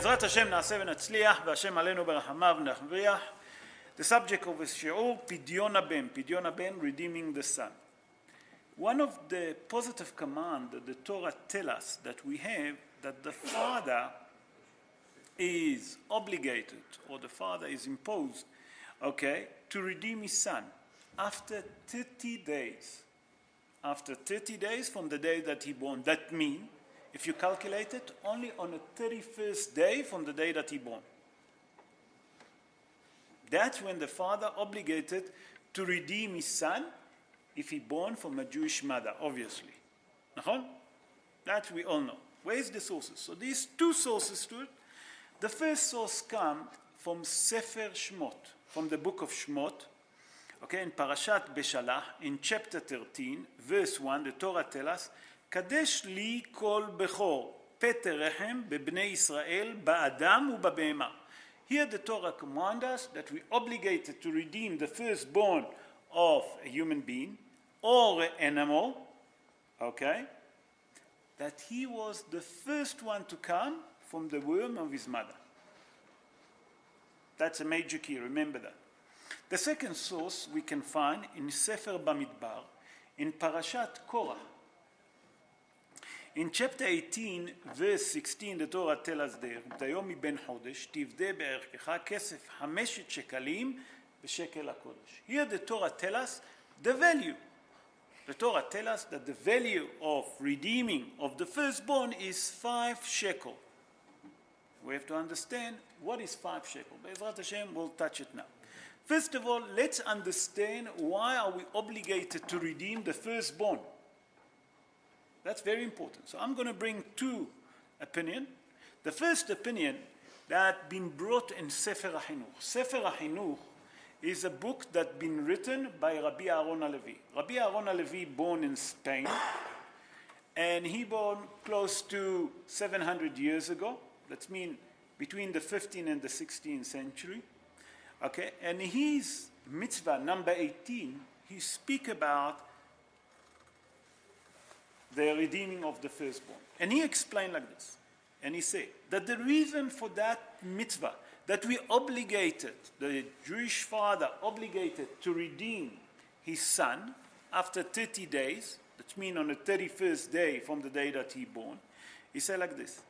בעזרת השם נעשה ונצליח, והשם עלינו ברחמיו ונבריח. The subject of this shiur, Pidyon Ha'ben. Pidyon Ha'ben, redeeming the son. One of the positive commands that the Torah tells us that we have, that the father is obligated, or the father is imposed, to redeem his son after 30 days. After 30 days from the day that he born. That means, if you calculate it, only on the 31st day from the day that he born. That's when the father obligated to redeem his son if he born from a Jewish mother, obviously. That we all know. Where is the sources? So these two sources to it. The first source comes from Sefer Shmot, from the book of Shmot, in Parashat Beshalach, in chapter 13, verse 1, the Torah tells us, Kadesh li kol bechor, pete rechem bebnei Israel, ba'adam u'babehema. Here the Torah commands us that we obligated to redeem the firstborn of a human being or an animal, that he was the first one to come from the womb of his mother. That's a major key, remember that. The second source we can find in Sefer Bamidbar, in Parashat Korah. In chapter 18, verse 16, the Torah tells us there, "Tayom ben chodesh, tivde be'erkecha kesef hameshet shekalim b'shekel hakodesh." Here the Torah tells us the value. The Torah tells us that the value of redeeming of the firstborn is 5 shekel. We have to understand what is 5 shekel. Be'ezrat Hashem, we'll touch it now. First of all, let's understand why are we obligated to redeem the firstborn. That's very important. So I'm going to bring 2 opinions. The first opinion that been brought in Sefer HaChinuch. Sefer HaChinuch is a book that's been written by Rabbi Aaron HaLevi. Rabbi Aaron HaLevi born in Spain, and he born close to 700 years ago. That means between the 15th and the 16th century. And his mitzvah number 18, he speak about the redeeming of the firstborn. And he explained like this. And he said that the reason for that mitzvah, that we obligated, the Jewish father obligated to redeem his son after 30 days, that means on the 31st day from the day that he born, he said like this,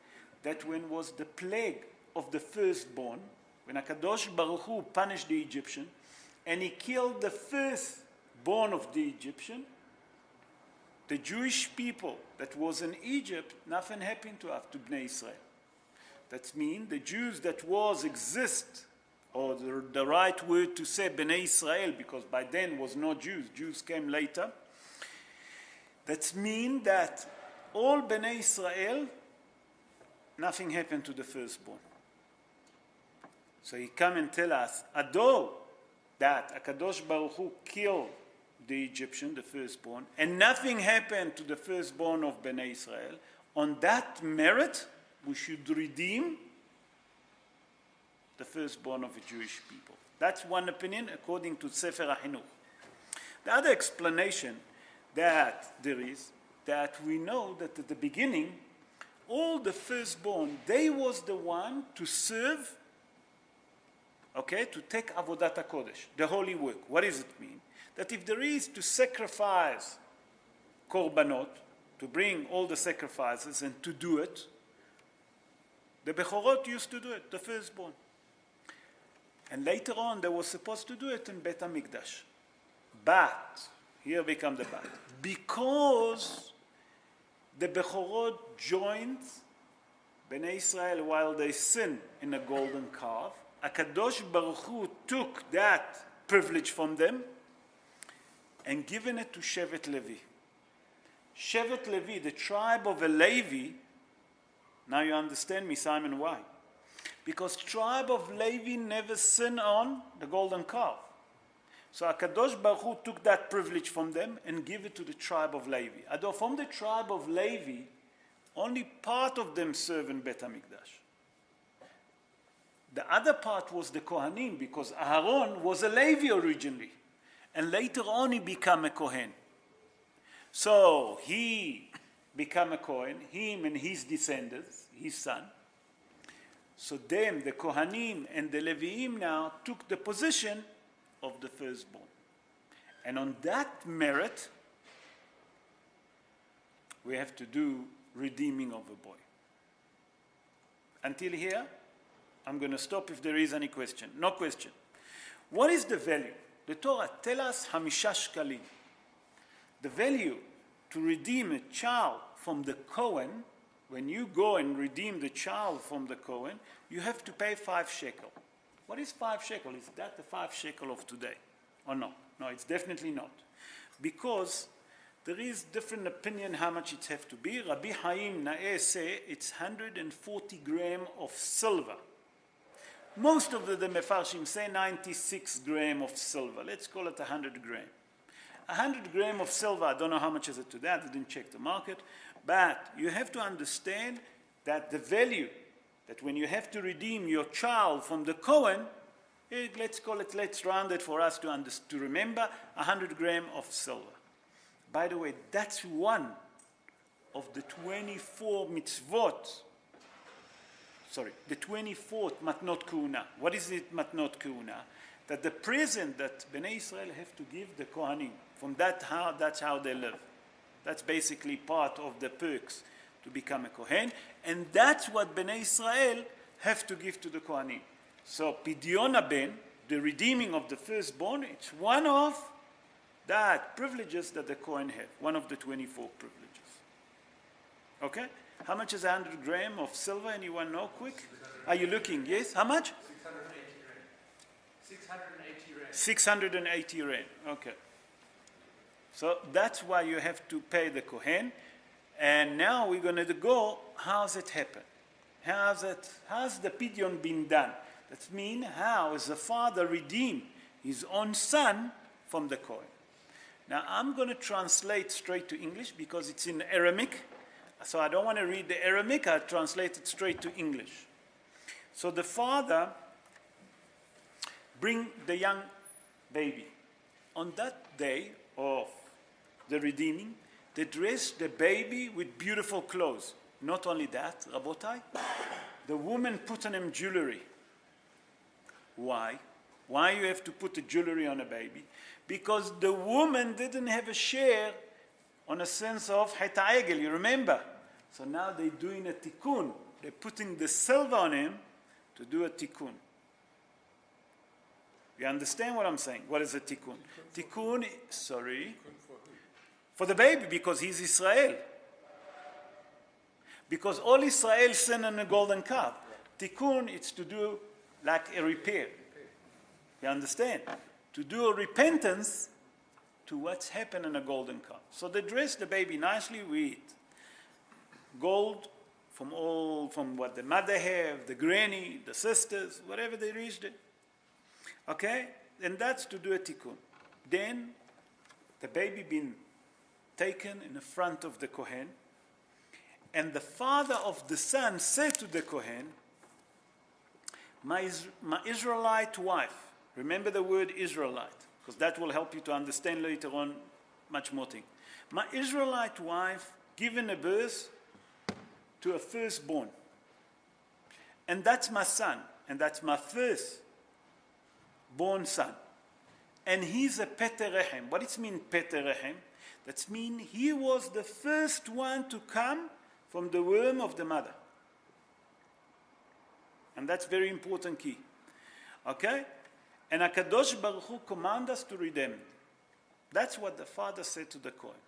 that when was the plague of the firstborn, when HaKadosh Baruch Hu punished the Egyptian, and he killed the firstborn of the Egyptian, the Jewish people that was in Egypt, nothing happened to us, to Bnei Israel. That means the Jews that exist, or the right word to say Bnei Israel, because by then was no Jews, Jews came later. That means that all Bnei Israel, nothing happened to the firstborn. So he come and tell us, although that HaKadosh Baruch Hu killed the Egyptian, the firstborn, and nothing happened to the firstborn of Bnei Israel, on that merit, we should redeem the firstborn of the Jewish people. That's one opinion according to Sefer HaChinuch. The other explanation that there is, that we know that at the beginning, all the firstborn, they was the one to serve, to take Avodat HaKodesh, the holy work. What does it mean? That if there is to sacrifice korbanot, to bring all the sacrifices and to do it, the Bechorot used to do it, the firstborn. And later on, they were supposed to do it in Bet HaMikdash. But, here become the but, because the Bechorot joined Bnei Israel while they sin in a golden calf, HaKadosh Baruch Hu took that privilege from them and given it to Shevet Levi. Shevet Levi, the tribe of a Levi, now you understand me, Simon, why? Because tribe of Levi never sinned on the golden calf. So HaKadosh Baruch Hu took that privilege from them and gave it to the tribe of Levi. Although from the tribe of Levi, only part of them serve in Bet HaMikdash. The other part was the Kohanim, because Aaron was a Levi originally. And later on he became a Kohen. So he became a Kohen, him and his descendants, his son. So them, the Kohanim and the Leviim now took the position of the firstborn. And on that merit, we have to do redeeming of a boy. Until here, I'm going to stop if there is any question. No question. What is the value? The Torah tells us hamisha shkalim. The value to redeem a child from the Kohen, when you go and redeem the child from the Kohen, you have to pay 5 shekel. What is 5 shekel? Is that the 5 shekel of today? Or no? No, it's definitely not. Because there is different opinion how much it have to be. Rabbi Haim Naeh say it's 140 grams of silver. Most of the Mefarshim say 96 grams of silver. Let's call it 100 grams. 100 grams of silver, I don't know how much is it today, I didn't check the market. But you have to understand that the value, that when you have to redeem your child from the Kohen, let's round it for us to remember, 100 grams of silver. By the way, that's one of the 24 mitzvot. The 24th matnot kuhuna. What is it, matnot kuhuna? That the present that Bnei Israel have to give the Kohanim. That's how they live. That's basically part of the perks to become a Kohen. And that's what Bnei Israel have to give to the Kohanim. So Pidyon Ha'ben, the redeeming of the firstborn, it's one of that privileges that the Kohen have. One of the 24 privileges. Okay? How much is 100 grams of silver? Anyone know quick? Are you looking? Yes? How much? 680 rand. 680 rand. Okay. So that's why you have to pay the Kohen. And now we're going to go, how's it happen? How's the Pidyon been done? That means how is the father redeem his own son from the Kohen? Now I'm going to translate straight to English because it's in Aramaic. So I don't want to read the Aramaic, I'll translate it straight to English. So the father bring the young baby. On that day of the redeeming, they dress the baby with beautiful clothes. Not only that, Rabotai, the woman put on him jewelry. Why? Why you have to put the jewelry on a baby? Because the woman didn't have a share on a sense of Het HaEgel, you remember? So now they're doing a tikkun. They're putting the silver on him to do a tikkun. You understand what I'm saying? What is a tikkun? Tikkun, sorry. For the baby, because he's Israel. Because all Israel sin on a golden calf. Tikkun, it's to do like a repair. You understand? To do a repentance to what's happened in a golden calf. So they dress the baby nicely with gold from what the mother have, the granny, the sisters, whatever they reached it. Okay? And that's to do a tikkun. Then the baby been taken in the front of the Kohen, and the father of the son said to the Kohen, my Israelite wife, remember the word Israelite, because that will help you to understand later on much more things. My Israelite wife given a birth to a firstborn, and that's my son, and that's my firstborn son, and he's a Peter Rechem. What does it mean, Peter Rechem? That means he was the first one to come from the womb of the mother. And that's very important key. Okay? And HaKadosh Baruch Hu commands us to redeem. That's what the father said to the Kohen.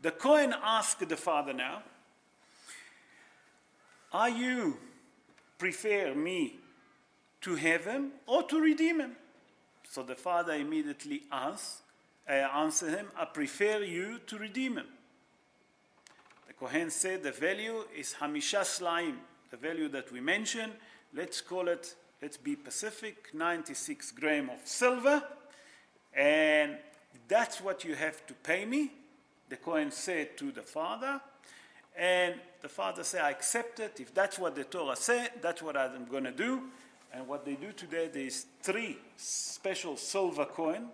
The Kohen asked the father now, are you prefer me to have him or to redeem him? So the father immediately answered him, I prefer you to redeem him. The Kohen said the value is hamisha slaim, the value that we mentioned. Let's call it, let's be specific, 96 grams of silver, and that's what you have to pay me, the Kohen said to the father. And the father said, I accept it. If that's what the Torah said, that's what I'm going to do. And what they do today, there's 3 special silver coin.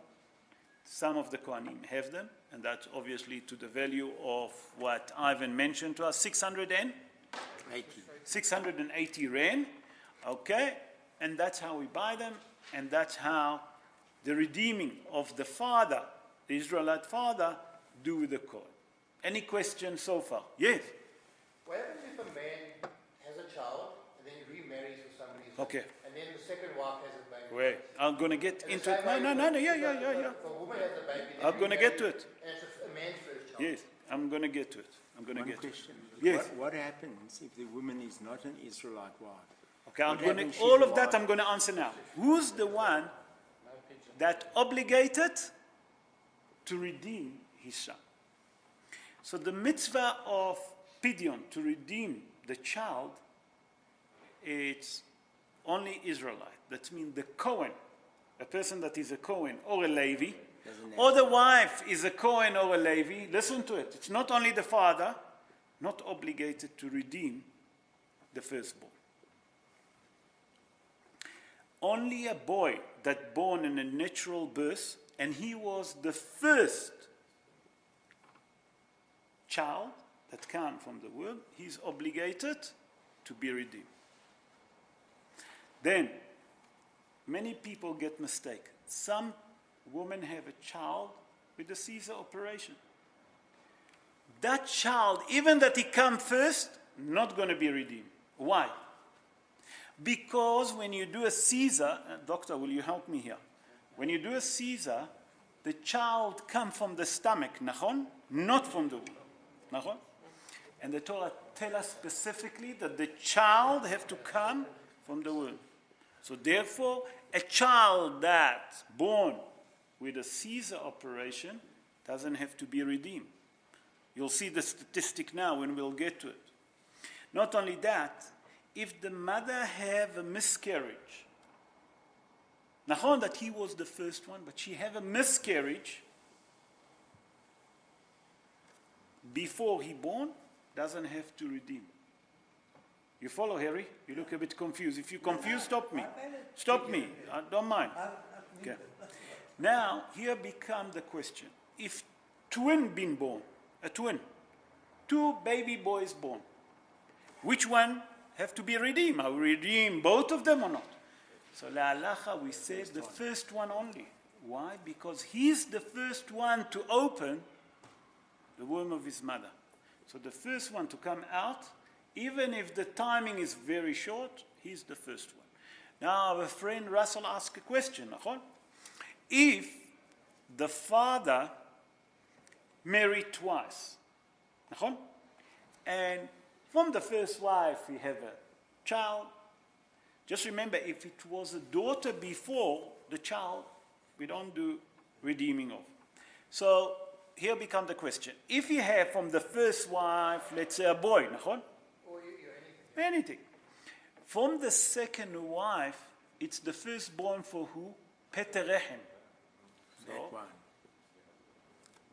Some of the Kohanim have them, and that's obviously to the value of what Ivan mentioned to us, 680 rand. Okay? And that's how we buy them, and that's how the redeeming of the father, the Israelite father, do with the Kohen. Any questions so far? Yes? What happens if a man has a child and then he remarries with somebody else? Okay. And then the second wife has a baby? Wait, I'm going to get And into the it. same No, way yeah. If a woman has a baby, then I'm going to get to it. and it's a man's first child. Yes, I'm going to get to it. I'm going to One get to it. question. Yes. What happens if the woman is not an Israelite wife? Okay, I'm What going happens to, if all the of that wife- I'm going to answer now. Who's the one that obligated to redeem his son? So the mitzvah of Pidyon, to redeem the child, it's only Israelite. That means the Kohen, a person that is a Kohen or a Levi, or the wife is a Kohen or a Levi. Listen to it. It's not only the father, not obligated to redeem the firstborn. Only a boy that born in a natural birth, and he was the first child that came from the world, he's obligated to be redeemed. Then, many people get mistaken. Some women have a child with a Caesar operation. That child, even that he come first, not going to be redeemed. Why? Because when you do a Caesar, doctor, will you help me here? When you do a Caesar, the child comes from the stomach, nachon? Not from the womb, nachon? And the Torah tells us specifically that the child have to come from the womb. So therefore, a child that's born with a Caesar operation doesn't have to be redeemed. You'll see the statistic now when we'll get to it. Not only that, if the mother have a miscarriage, nachon that he was the first one, but she have a miscarriage before he born, doesn't have to redeem. You follow, Harry? You look a bit confused. If you're confused, stop me. Stop me. I don't mind. Okay. Now, here become the question. If twin been born, a twin, two baby boys born, which one have to be redeemed? Are we redeem both of them or not? So la halacha, we say the first one only. Why? Because he's the first one to open the womb of his mother. So the first one to come out, even if the timing is very short, he's the first one. Now our friend Russell asked a question. If the father married twice, and from the first wife we have a child, just remember, if it was a daughter before the child, we don't do redeeming of. So here becomes the question. If you have from the first wife, let's say a boy, Or anything. From the second wife, it's the firstborn for who? Peterechen. That one.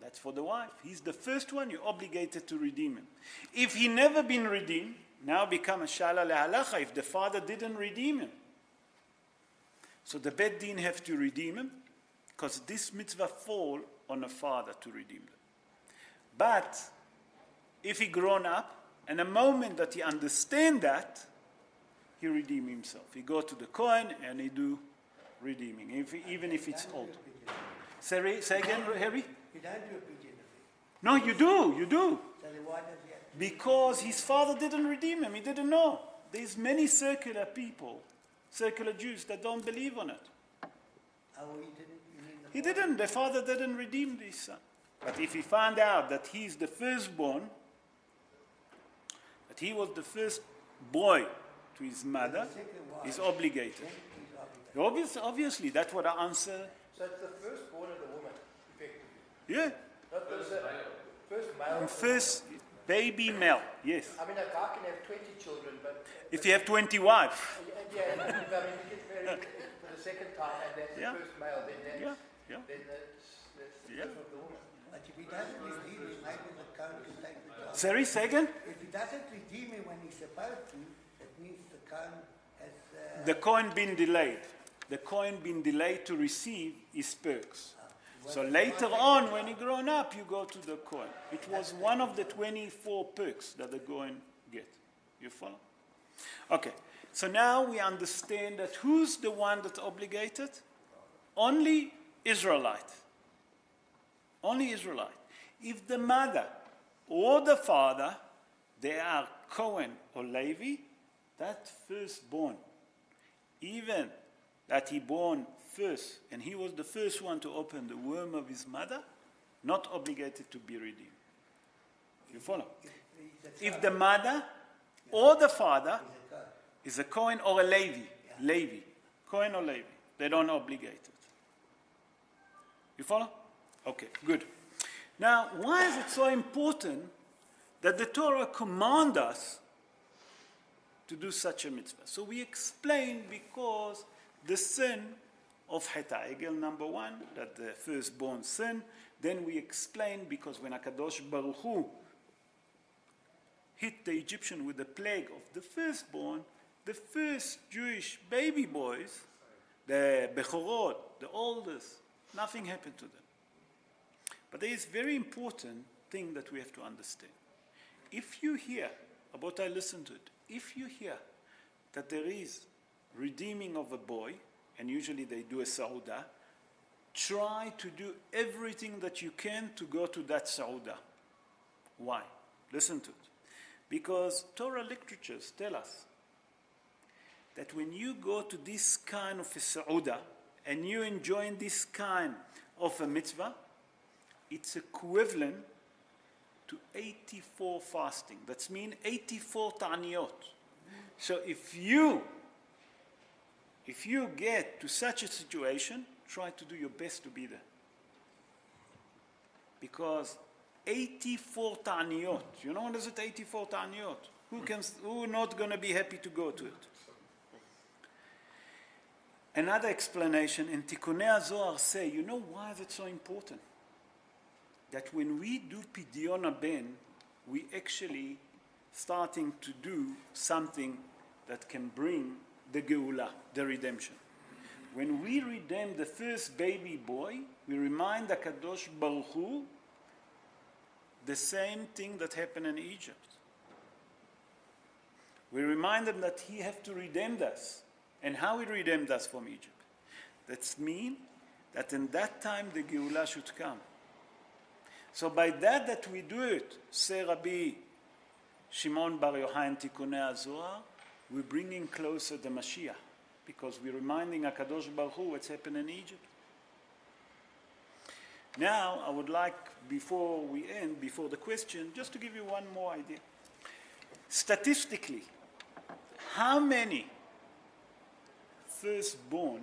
That's for the wife. He's the first one, you're obligated to redeem him. If he never been redeemed, now become a shala lehalacha if the father didn't redeem him. So the Beit Din have to redeem him, because this mitzvah fall on a father to redeem them. But if he grown up, and the moment that he understand that, he redeem himself. He go to the Kohen and he do redeeming, even if it's old. Say again, Harry? You don't do a Pidyon Ha'ben. No, you do. So then why does he have to? Because his father didn't redeem him. He didn't know. There's many secular people, secular Jews that don't believe on it. Oh, he didn't. You mean the He didn't. The father didn't redeem his son. But if he found out that he's the firstborn, that he was the first boy to his mother, he's obligated. He's obligated. Obviously, that's what I answer. So it's the firstborn of the woman, effectively. Yeah. Not the first male. First baby male, yes. I mean, a guy can have 20 children, but... If you have 20 wives. Yeah, and I mean, he gets married for the second time, and that's Yeah. the first male, then that's, Yeah. then that's the Yeah. first of the woman. But if he doesn't redeem him, maybe the Kohen can take the child. Sorry, say again? If he doesn't redeem him when he's supposed to, it means the Kohen has... The coin been delayed. The coin been delayed to receive his perks. So later on, when he grown up, you go to the coin. It was one of the 24 perks that the coin get. You follow? Okay. So now we understand that who's the one that's obligated? Only Israelite. Only Israelite. If the mother or the father, they are Cohen or Levi, that firstborn, even that he born first, and he was the first one to open the womb of his mother, not obligated to be redeemed. You follow? If the mother or the father is a Cohen or a Levi, Cohen or Levi, they don't obligate it. You follow? Okay, good. Now, why is it so important that the Torah commands us to do such a mitzvah? So we explain because the sin of Het HaEgel, number one, that the firstborn sin. Then we explain because when HaKadosh Baruch Hu hit the Egyptian with the plague of the firstborn, the first Jewish baby boys, the Bechorot, the oldest, nothing happened to them. But there is a very important thing that we have to understand. If you hear, about I listened to it, if you hear that there is redeeming of a boy, and usually they do a Sauda, try to do everything that you can to go to that Sauda. Why? Listen to it. Because Torah literatures tell us that when you go to this kind of a Sauda and you enjoy this kind of a mitzvah, it's equivalent to 84 fasting. That means 84 ta'niyot. So if you get to such a situation, try to do your best to be there. Because 84 ta'niyot, you know what is it, 84 ta'niyot? Who not going to be happy to go to it? Another explanation, in Tikkunei HaZohar say, you know why is it so important? That when we do Pidyon Ha'ben, we actually starting to do something that can bring the Geula, the redemption. When we redeem the first baby boy, we remind the Kadosh Baruch Hu the same thing that happened in Egypt. We remind him that he has to redeem us. And how he redeemed us from Egypt. That means that in that time the Geula should come. So by that we do it, say Rabbi Shimon Bar Yochai in Tikkunei HaZohar, we're bringing closer the Mashiach, because we're reminding HaKadosh Baruch Hu what's happened in Egypt. Now, I would like, before we end, before the question, just to give you one more idea. Statistically, how many firstborn,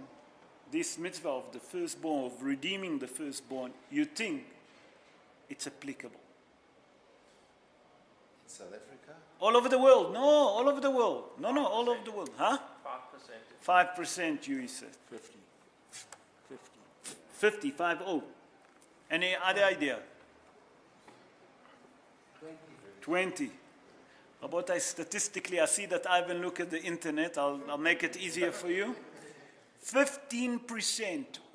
this mitzvah of the firstborn, of redeeming the firstborn, you think it's applicable? In South Africa? All over the world. No, all over the world. No, all over the world. Huh? 5%. 5% you said. 50. 50, 50. Any other idea? 20. Rabotai, statistically, I see that I haven't looked at the internet. I'll make it easier for you. 15%,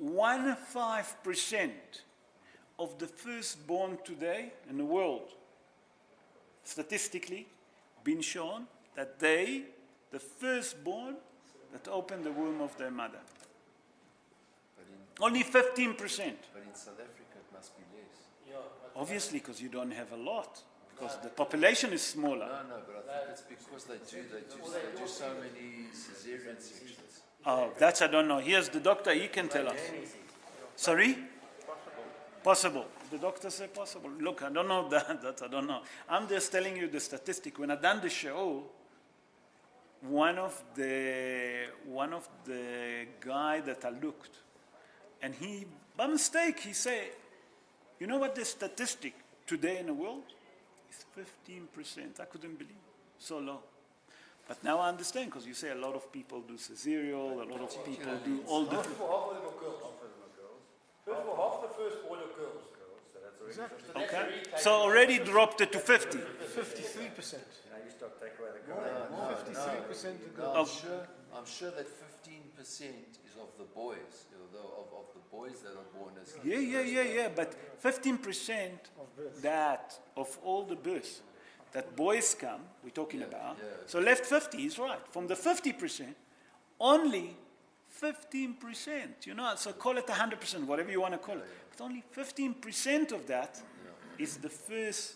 15% of the firstborn today in the world, statistically, been shown that they, the firstborn, that opened the womb of their mother. Only 15%. But in South Africa it must be less. Obviously, because you don't have a lot. Because the population is smaller. No, but I think it's because they do so many cesarean sections. Oh, that's I don't know. Here's the doctor, he can tell us. Sorry? Possible. The doctor said possible. Look, I don't know that I don't know. I'm just telling you the statistic. When I done the show, one of the guy that I looked, and he, by mistake, he said, you know what the statistic today in the world? It's 15%. I couldn't believe it. So low. But now I understand, because you say a lot of people do cesareal, a lot of people do all the... Half of them are girls. First of all, half the firstborn are girls. Okay. So already dropped it to 50. 53%. No, 53% of girls. Oh. I'm sure that 15% is of the boys, of the boys that are born as Yeah. But 15% that of all the births. that boys come, we're talking about. yeah. So left 50, he's right. From the 50%, only 15%, you know, so call it 100%, whatever you want to call it. But only 15% of that is the first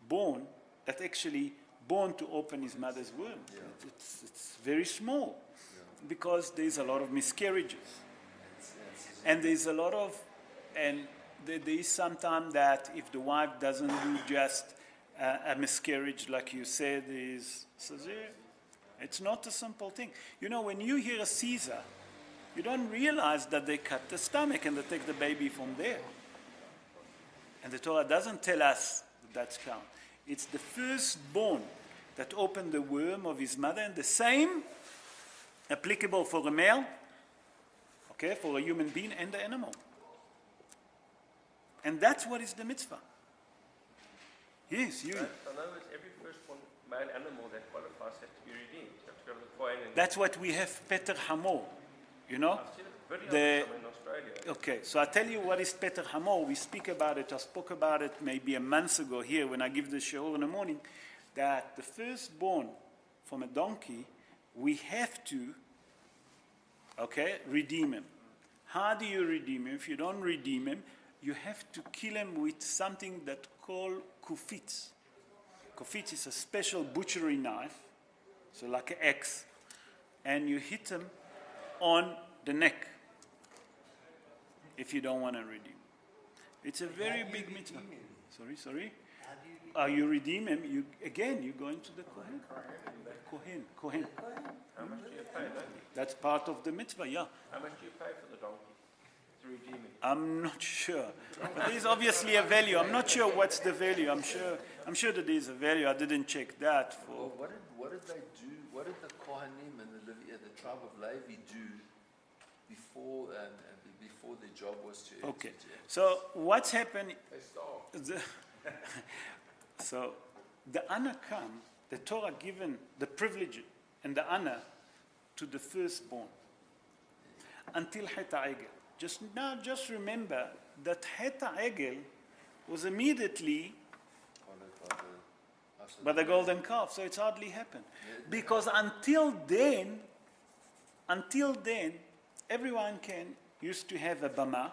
born that actually born to open his mother's womb. It's very small because there's a lot of miscarriages. And there's a lot of, and there is sometimes that if the wife doesn't do just a miscarriage, like you said, is cesarean. It's not a simple thing. You know, when you hear a Caesar, you don't realize that they cut the stomach and they take the baby from there. And the Torah doesn't tell us that's count. It's the firstborn that opened the womb of his mother, and the same applicable for a male, okay, for a human being and the animal. And that's what is the mitzvah. Yes, you. In other words, every firstborn male animal that qualifies has to be redeemed. You have to go to the Kohen and That's what we have Peter Hamor, you know? I've seen a video of some in Australia. Okay, so I tell you what is Peter Hamor. We speak about it, I spoke about it maybe a month ago here when I give the shiur in the morning, that the firstborn from a donkey, we have to, okay, redeem him. How do you redeem him? If you don't redeem him, you have to kill him with something that called kufitz. Kufitz is a special butchery knife, so like an axe, and you hit him on the neck if you don't want to redeem. It's a very big mitzvah. Sorry? You redeem him, you go into the Kohen. Kohen. How much do you pay? Don't you? That's part of the mitzvah, yeah. How much do you pay for the donkey to redeem it? I'm not sure. But there's obviously a value. I'm not sure what's the value. I'm sure that there's a value. I didn't check that for. Well, what did they do? What did the Kohanim and the tribe of Levi do before the job was to? Okay. So what's happened? They starved. So the honor come, the Torah given the privilege and the honor to the firstborn until Het HaEgel. Just remember that Het HaEgel was immediately by the golden calf, so it's hardly happened. Because until then, everyone used to have a bama,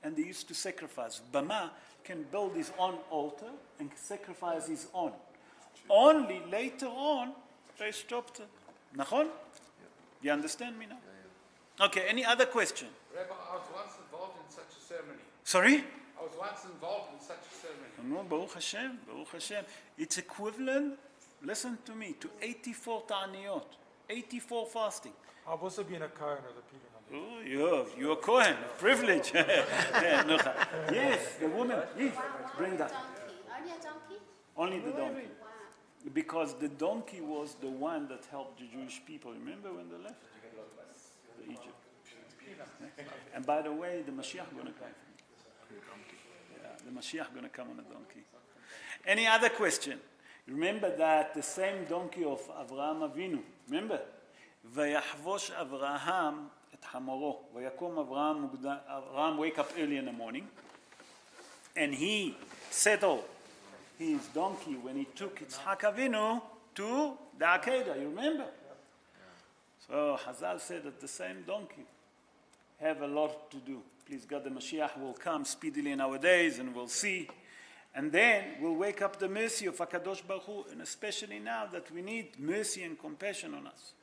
and they used to sacrifice. Bama can build his own altar and sacrifice his own. Only later on, they stopped it. Nachon? You understand me now? Okay, any other question? Rabbi, I was once involved in such a ceremony. Sorry? I was once involved in such a ceremony. No, Baruch Hashem. It's equivalent, listen to me, to 84 ta'aniyot, 84 fasting. I've also been a Kohen of the Pidyon Ha'ben. Oh, you're a Kohen, privilege. Yes, the woman, yes, bring that. Only a donkey? Only the donkey. Because the donkey was the one that helped the Jewish people. Remember when they left? The Egypt. And by the way, the Mashiach going to come. Yeah, the Mashiach going to come on a donkey. Any other question? Remember that the same donkey of Avraham Avinu. Remember? ויחבוש אברהם את חמורו. ויקום Avraham wake up early in the morning. And he settled his donkey when he took Yitzhak Avinu to the Akedah. You remember? So Hazal said that the same donkey have a lot to do. Please God, the Mashiach will come speedily in our days, and we'll see. And then we'll wake up the mercy of HaKadosh Baruch Hu, and especially now that we need mercy and compassion on us.